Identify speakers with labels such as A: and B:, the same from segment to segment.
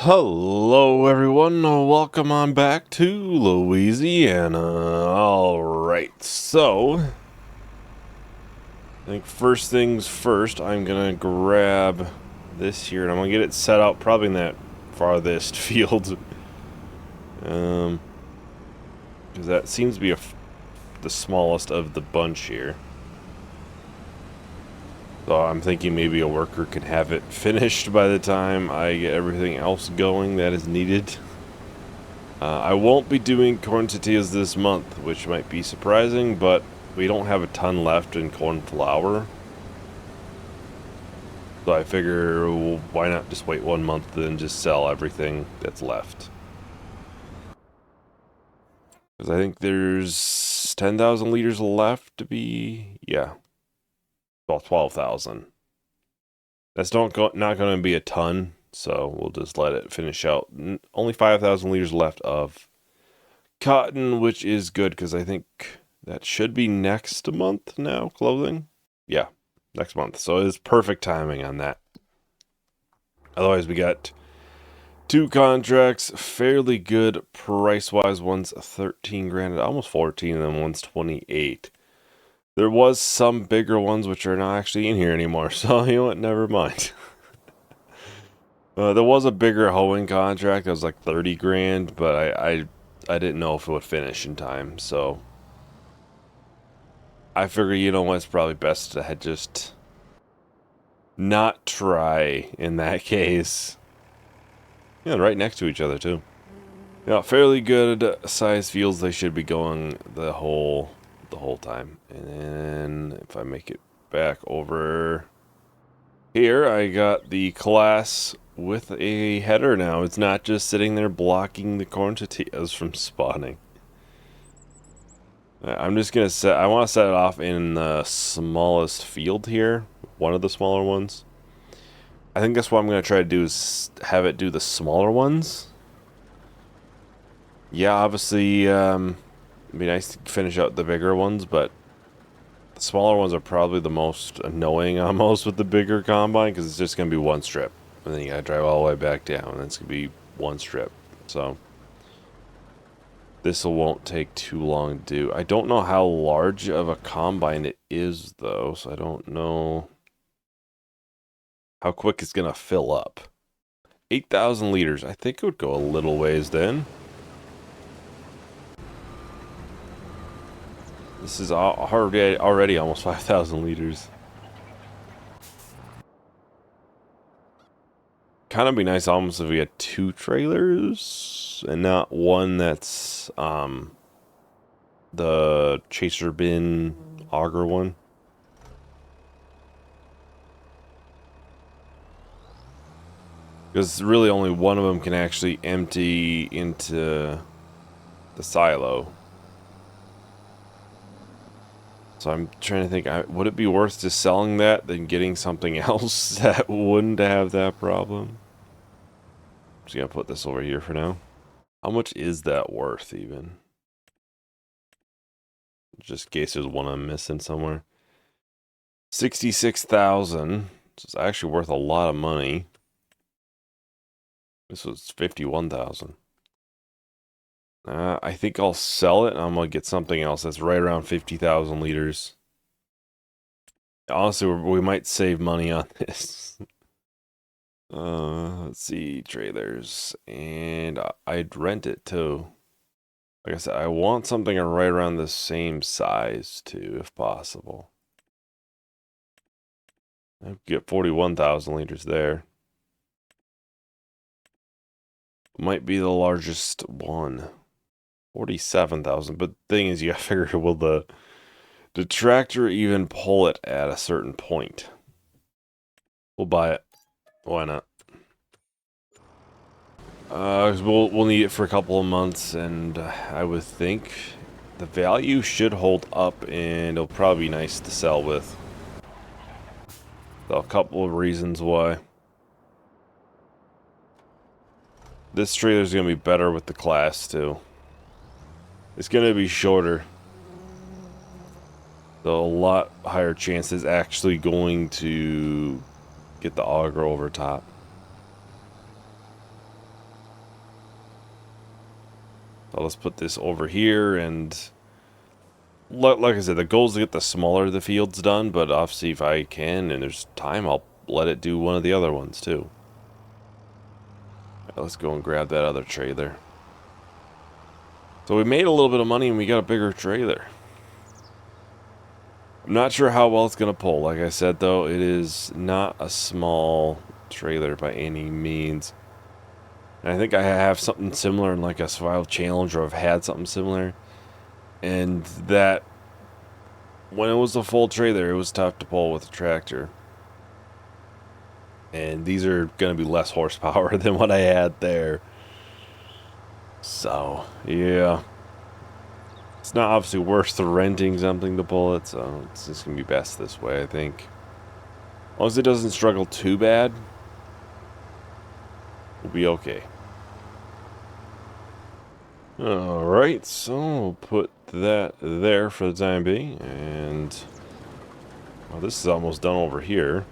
A: Hello, everyone. Welcome on back to Louisiana. Alright, so I think first things first, I'm gonna grab this here and I'm gonna get it set out probably in that farthest field. Because that seems to be the smallest of the bunch here. So I'm thinking maybe a worker can have it finished by the time I get everything else going that is needed. I won't be doing corn tortillas this month, which might be surprising, but we don't have a ton left in corn flour. So I figure, well, why not just wait 1 month and just sell everything that's left? Because I think there's 10,000 liters left to be, yeah, about 12,000. That's not going to be a ton, so we'll just let it finish out. Only 5,000 liters left of cotton, which is good because I think that should be next month now, clothing. Yeah, next month. So it's perfect timing on that. Otherwise, we got 2 contracts, fairly good price-wise. One's 13 grand, almost 14, and then one's 28. There was some bigger ones which are not actually in here anymore, so you know what, never mind. There was a bigger hoeing contract that was like 30 grand, but I didn't know if it would finish in time, so I figure, you know what, it's probably best to just not try in that case. Yeah, right next to each other too. Yeah, fairly good size fields. They should be going the whole time. And then if I make it back over here, I got the class with a header now. It's not just sitting there blocking the corn tortillas from spawning. I'm just gonna I want to set it off in the smallest field here, one of the smaller ones. I think that's what I'm gonna try to do, is have it do the smaller ones. Yeah, obviously, it'd be nice to finish out the bigger ones, but the smaller ones are probably the most annoying almost with the bigger combine, because it's just gonna be one strip, and then you gotta drive all the way back down, and it's gonna be one strip. So this won't take too long to do. I don't know how large of a combine it is, though, so I don't know how quick it's going to fill up. 8,000 liters. I think it would go a little ways then. This is already almost 5,000 liters. Kind of be nice almost if we had 2 trailers and not one that's the chaser bin auger one. Because really only one of them can actually empty into the silo. So I'm trying to think, would it be worth just selling that than getting something else that wouldn't have that problem? I'm just going to put this over here for now. How much is that worth even? Just in case there's one I'm missing somewhere. 66,000. So it's actually worth a lot of money. This was 51,000. I think I'll sell it and I'm going to get something else that's right around 50,000 liters. Honestly, we might save money on this. Let's see, trailers. And I'd rent it too. Like I said, I want something right around the same size too, if possible. I'll get 41,000 liters there. Might be the largest one. 47,000. But the thing is, you gotta figure, will the tractor even pull it at a certain point? We'll buy it. Why not? Cause we'll need it for a couple of months, and I would think the value should hold up, and it'll probably be nice to sell with. So a couple of reasons why. This trailer is gonna be better with the class too. It's gonna be shorter. So a lot higher chances actually going to get the auger over top. So let's put this over here, and like I said, the goal is to get the smaller the fields done, but obviously if I can and there's time, I'll let it do one of the other ones too. Right, let's go and grab that other trailer. So we made a little bit of money and we got a bigger trailer. I'm not sure how well it's going to pull. Like I said, though, it is not a small trailer by any means. And I think I have something similar in like a survival challenge, or I've had something similar. And that, when it was a full trailer, it was tough to pull with a tractor. And these are going to be less horsepower than what I had there. So, yeah. It's not obviously worth renting something to pull it, so it's just going to be best this way, I think. As long as it doesn't struggle too bad, we'll be okay. Alright, so we'll put that there for the time being, and well, this is almost done over here.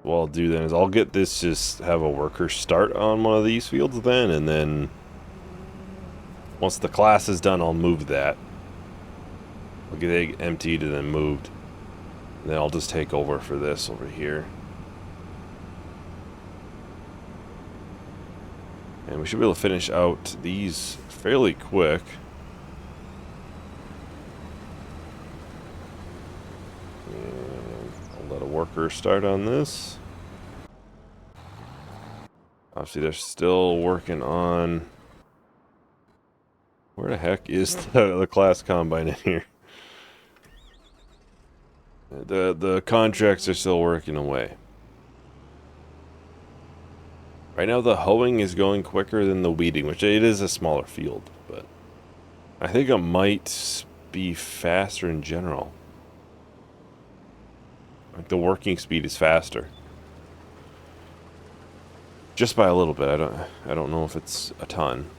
A: What I'll do then is I'll get this, just have a worker start on one of these fields then, and then once the class is done, I'll move that. I'll get it emptied and then moved. And then I'll just take over for this over here. And we should be able to finish out these fairly quick. And I'll let a worker start on this. Obviously, they're still working on... Where the heck is the class combine in here? The contracts are still working away. Right now the hoeing is going quicker than the weeding, which it is a smaller field, but I think it might be faster in general. Like the working speed is faster. Just by a little bit. I don't know if it's a ton.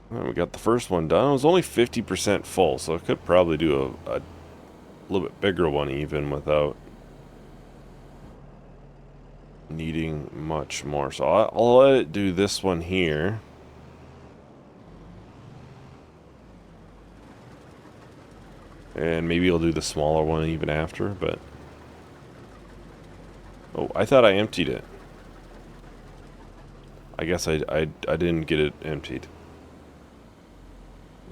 A: Well, we got the first one done. It was only 50% full, so I could probably do a little bit bigger one even without needing much more. So I'll let it do this one here. And maybe I'll do the smaller one even after, but... Oh, I thought I emptied it. I guess I didn't get it emptied.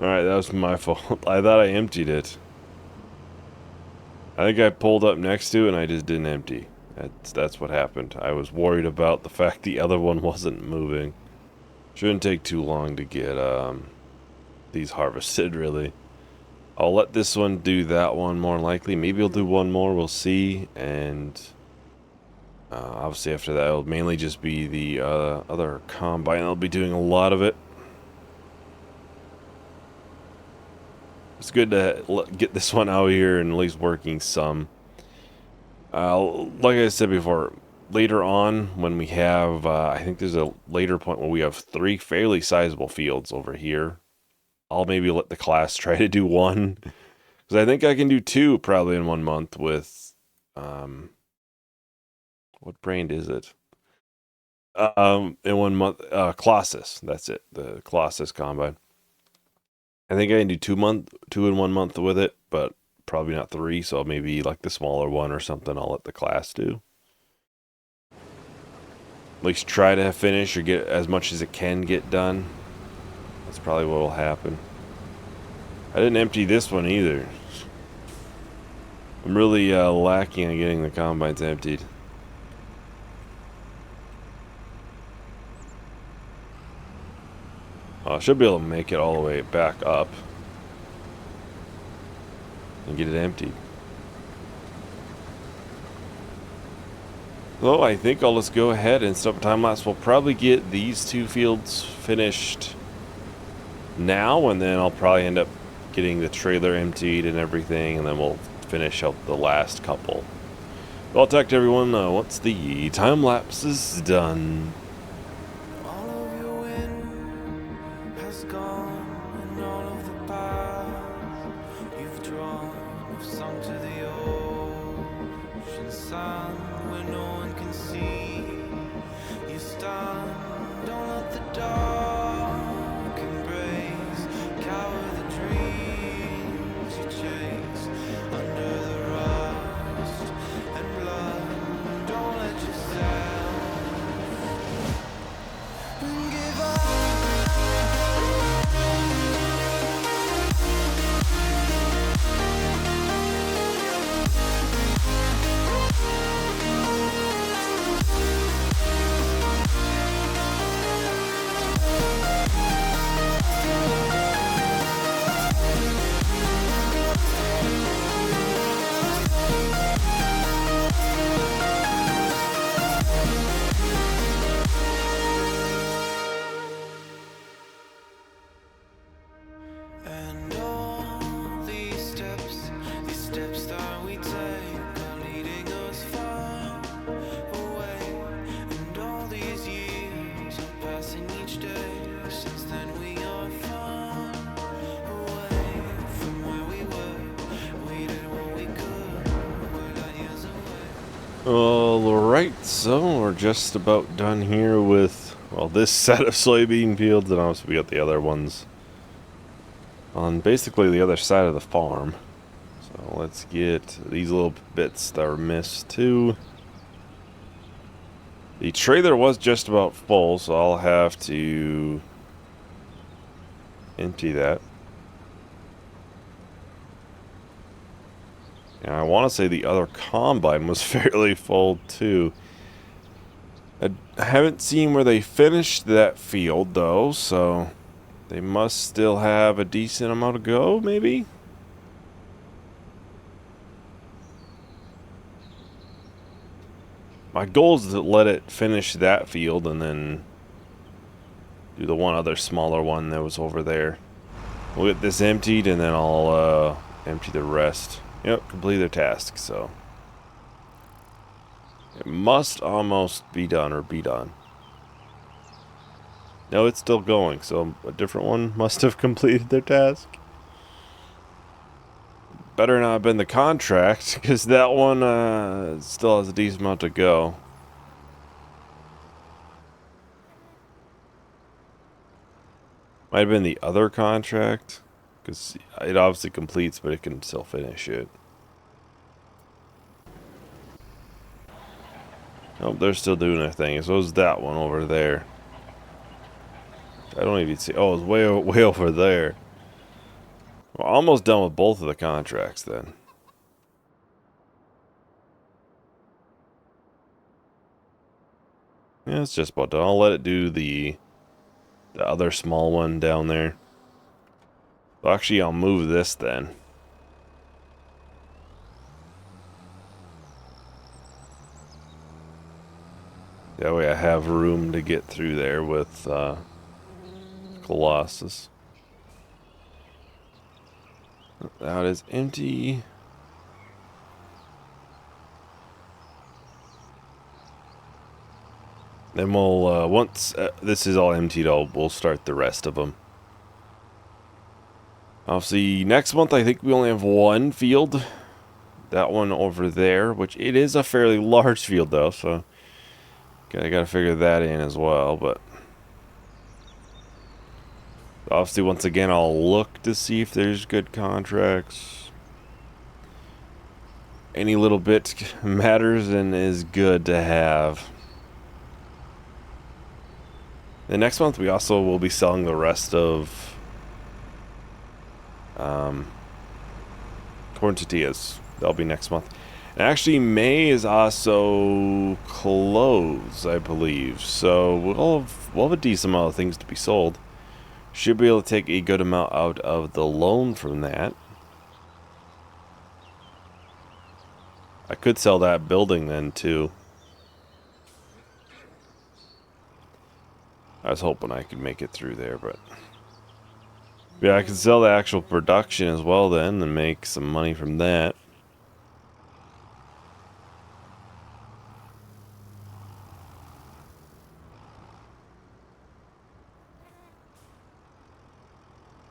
A: Alright, that was my fault. I thought I emptied it. I think I pulled up next to it and I just didn't empty. That's what happened. I was worried about the fact the other one wasn't moving. Shouldn't take too long to get these harvested, really. I'll let this one do that one more likely. Maybe I'll do one more, we'll see. And obviously after that it'll mainly just be the other combine. I'll be doing a lot of it. It's good to get this one out here and at least working some. Like I said before, later on when we have, I think there's a later point when we have 3 fairly sizable fields over here. I'll maybe let the class try to do one. Because I think I can do 2 probably in 1 month with, what brand is it? In 1 month, Colossus, that's it, the Colossus combine. I think I can do 2 in 1 month with it, but probably not 3, so maybe like the smaller one or something I'll let the class do. At least try to finish or get as much as it can get done. That's probably what will happen. I didn't empty this one either. I'm really lacking on getting the combines emptied. I should be able to make it all the way back up and get it emptied. So I think I'll just go ahead and stop time lapse. We'll probably get these 2 fields finished now, and then I'll probably end up getting the trailer emptied and everything, and then we'll finish out the last couple. Well, I'll talk to everyone once the time lapse is done.
B: Where no one can see you stand.
A: Alright, so we're just about done here with, well, this set of soybean fields, and obviously we got the other ones on basically the other side of the farm. So let's get these little bits that are missed too. The trailer was just about full, so I'll have to empty that. And I want to say the other combine was fairly full too. I haven't seen where they finished that field though, so they must still have a decent amount to go, maybe? My goal is to let it finish that field and then do the one other smaller one that was over there. We'll get this emptied and then I'll empty the rest. Yep, complete their task, so it must almost be done or be done. No, it's still going, so a different one must have completed their task. Better not have been the contract, because that one still has a decent amount to go. Might have been the other contract, because it obviously completes, but it can still finish it. Oh, they're still doing their thing. So is that one over there. I don't even see. Oh, it's way over there. We're almost done with both of the contracts then. Yeah, it's just about done. I'll let it do the other small one down there. Well, actually, I'll move this then. That way I have room to get through there with Colossus. That is empty. Then we'll, once this is all emptied, we'll start the rest of them. Obviously, next month I think we only have one field. That one over there, which it is a fairly large field though, so I gotta figure that in as well, but obviously once again I'll look to see if there's good contracts. Any little bit matters and is good to have. The next month we also will be selling the rest of corn tortillas. That'll be next month. And actually May is also closed, I believe. So we'll have a decent amount of things to be sold. Should be able to take a good amount out of the loan from that. I could sell that building then too. I was hoping I could make it through there, but yeah, I could sell the actual production as well then and make some money from that.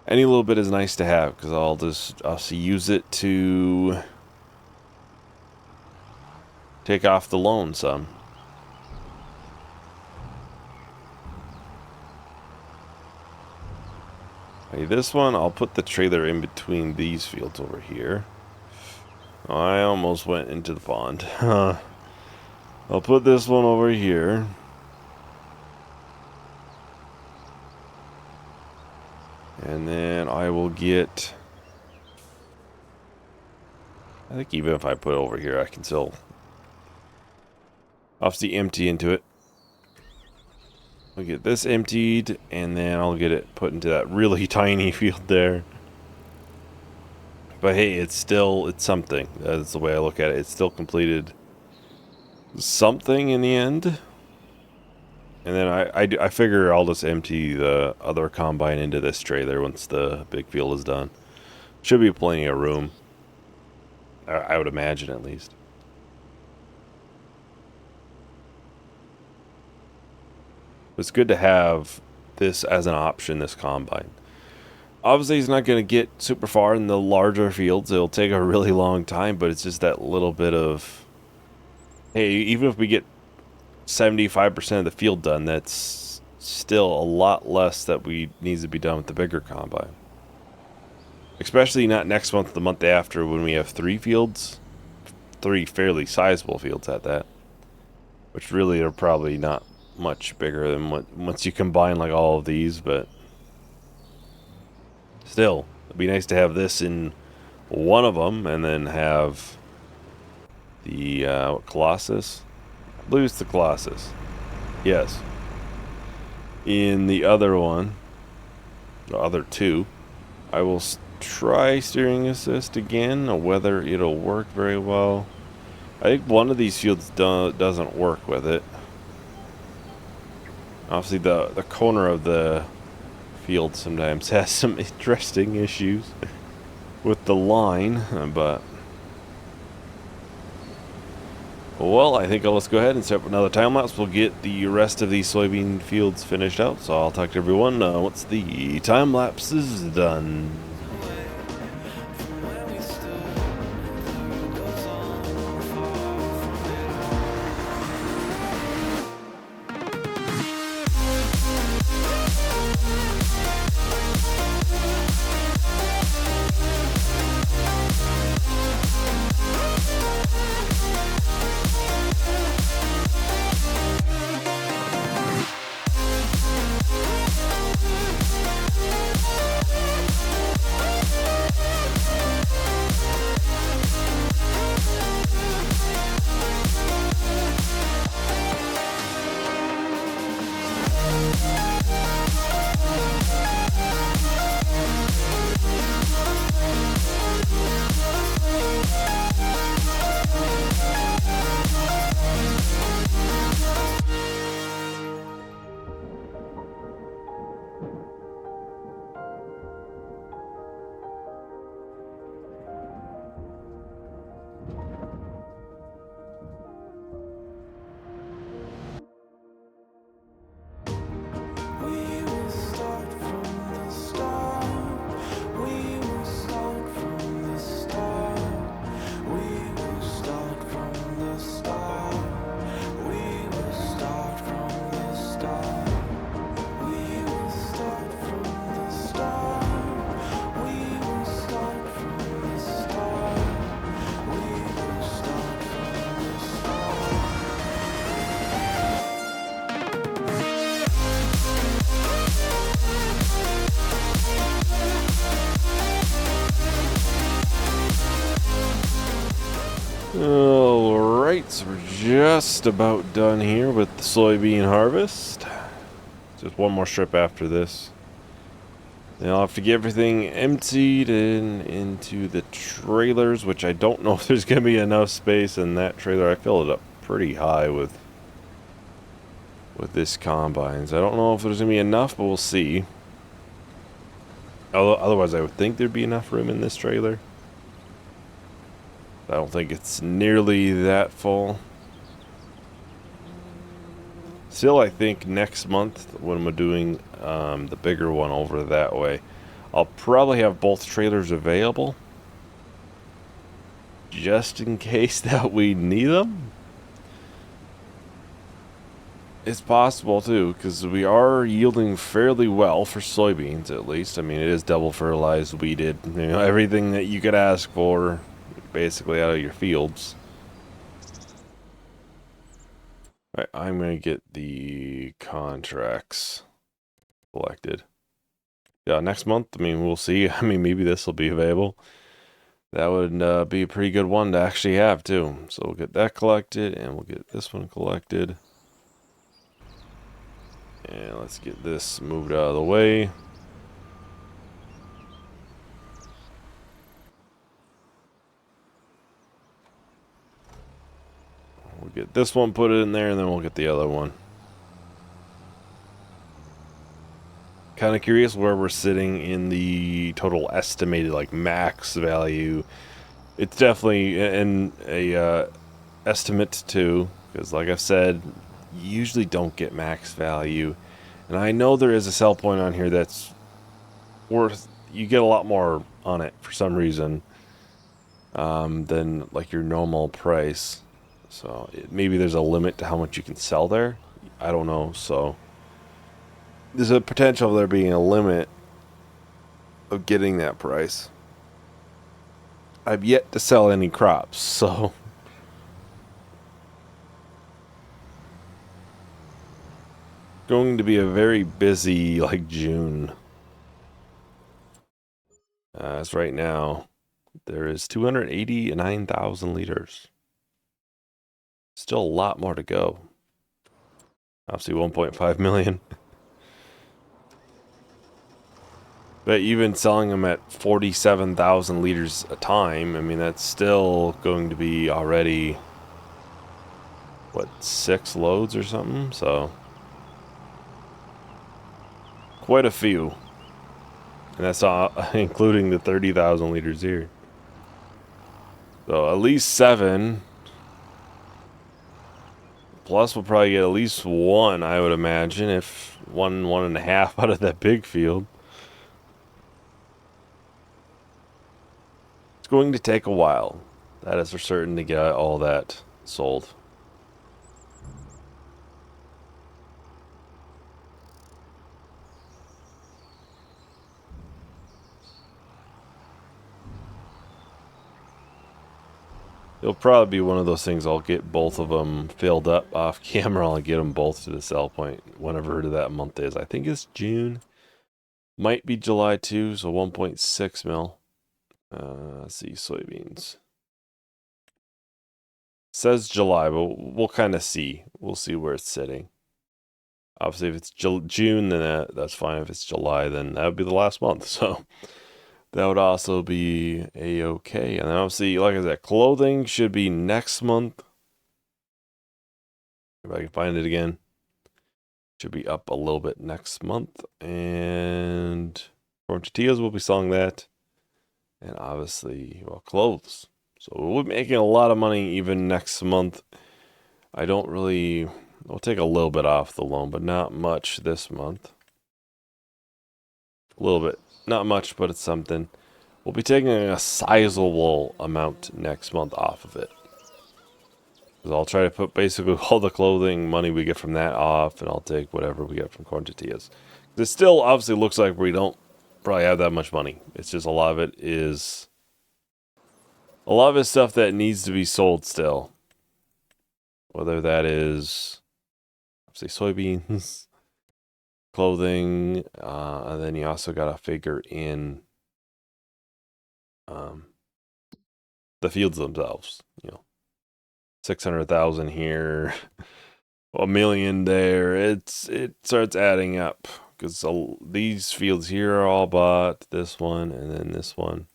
A: Any little bit is nice to have because I'll use it to take off the loan some. Okay, this one, I'll put the trailer in between these fields over here. Oh, I almost went into the pond. I'll put this one over here. And then I will get... I think even if I put it over here, I can still obviously empty into it. I'll get this emptied, and then I'll get it put into that really tiny field there. But hey, it's something. That's the way I look at it. It's still completed something in the end. And then I figure I'll just empty the other combine into this trailer once the big field is done. Should be plenty of room. I would imagine, at least. It's good to have this as an option, this combine. Obviously, he's not going to get super far in the larger fields. It'll take a really long time, but it's just that little bit of hey, even if we get 75% of the field done, that's still a lot less that we needs to be done with the bigger combine. Especially not next month, the month after, when we have 3 fields, 3 fairly sizable fields at that, which really are probably not much bigger than what once you combine like all of these, but still, it'd be nice to have this in one of them and then have the Colossus. I believe it's the Colossus. Yes. In the other one, the other two, I will try steering assist again, whether it'll work very well. I think one of these fields doesn't work with it. Obviously, the corner of the field sometimes has some interesting issues with the line, but well, I think let's go ahead and set up another time lapse. We'll get the rest of these soybean fields finished out. So I'll talk to everyone once the time lapse is done. Alright, so we're just about done here with the soybean harvest. Just one more strip after this. Then I'll have to get everything emptied and into the trailers, which I don't know if there's going to be enough space in that trailer. I fill it up pretty high with this combines. I don't know if there's going to be enough, but we'll see. Otherwise, I would think there'd be enough room in this trailer. I don't think it's nearly that full. Still, I think next month, when we're doing the bigger one over that way, I'll probably have both trailers available. Just in case that we need them. It's possible, too, because we are yielding fairly well for soybeans, at least. I mean, it is double fertilized, weeded, everything that you could ask for, basically, out of your fields. Alright, I'm going to get the contracts collected. Yeah, next month, I mean, we'll see. I mean, maybe this will be available. That would be a pretty good one to actually have, too. So we'll get that collected, and we'll get this one collected. And let's get this moved out of the way. We'll get this one put in there, and then we'll get the other one. Kind of curious where we're sitting in the total estimated, like, max value. It's definitely an estimate, too, because, like I've said, you usually don't get max value. And I know there is a sell point on here that's worth, you get a lot more on it for some reason than, like, your normal price. So maybe there's a limit to how much you can sell there. I don't know. So there's a potential of there being a limit of getting that price. I've yet to sell any crops, so going to be a very busy like June. As right now, there is 289,000 liters. Still a lot more to go. Obviously 1.5 million. But even selling them at 47,000 liters a time, I mean, that's still going to be already, what, 6 loads or something? So, quite a few. And that's including the 30,000 liters here. So, at least 7. Plus, we'll probably get at least 1, I would imagine, if 1.5 out of that big field. It's going to take a while. That is for certain to get all that sold. It'll probably be one of those things I'll get both of them filled up off camera. I'll get them both to the sell point, whenever that month is. I think it's June. Might be July too, so 1.6 mil. Let's see, soybeans. Says July, but we'll kind of see. We'll see where it's sitting. Obviously, if it's June, then that's fine. If it's July, then that would be the last month. So that would also be a-okay. And then obviously, like I said, clothing should be next month. If I can find it again. Should be up a little bit next month. And corn tortillas, we'll be selling that. And obviously, well, clothes. So we'll be making a lot of money even next month. I don't really... We'll take a little bit off the loan, but not much this month. A little bit. Not much, but it's something. We'll be taking a sizable amount next month off of it. Because I'll try to put basically all the clothing money we get from that off, and I'll take whatever we get from corn tortillas. It still obviously looks like we don't probably have that much money. It's just a lot of it is... A lot of it's stuff that needs to be sold still. Whether that is... say soybeans, clothing, and then you also got to figure in the fields themselves. 600,000 here, a million there. It starts adding up because these fields here are all bought. This one and then this one,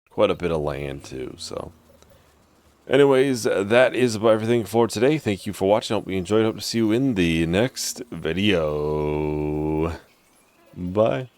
A: quite a bit of land too. So, anyways, that is about everything for today. Thank you for watching. I hope you enjoyed. Hope to see you in the next video. Bye.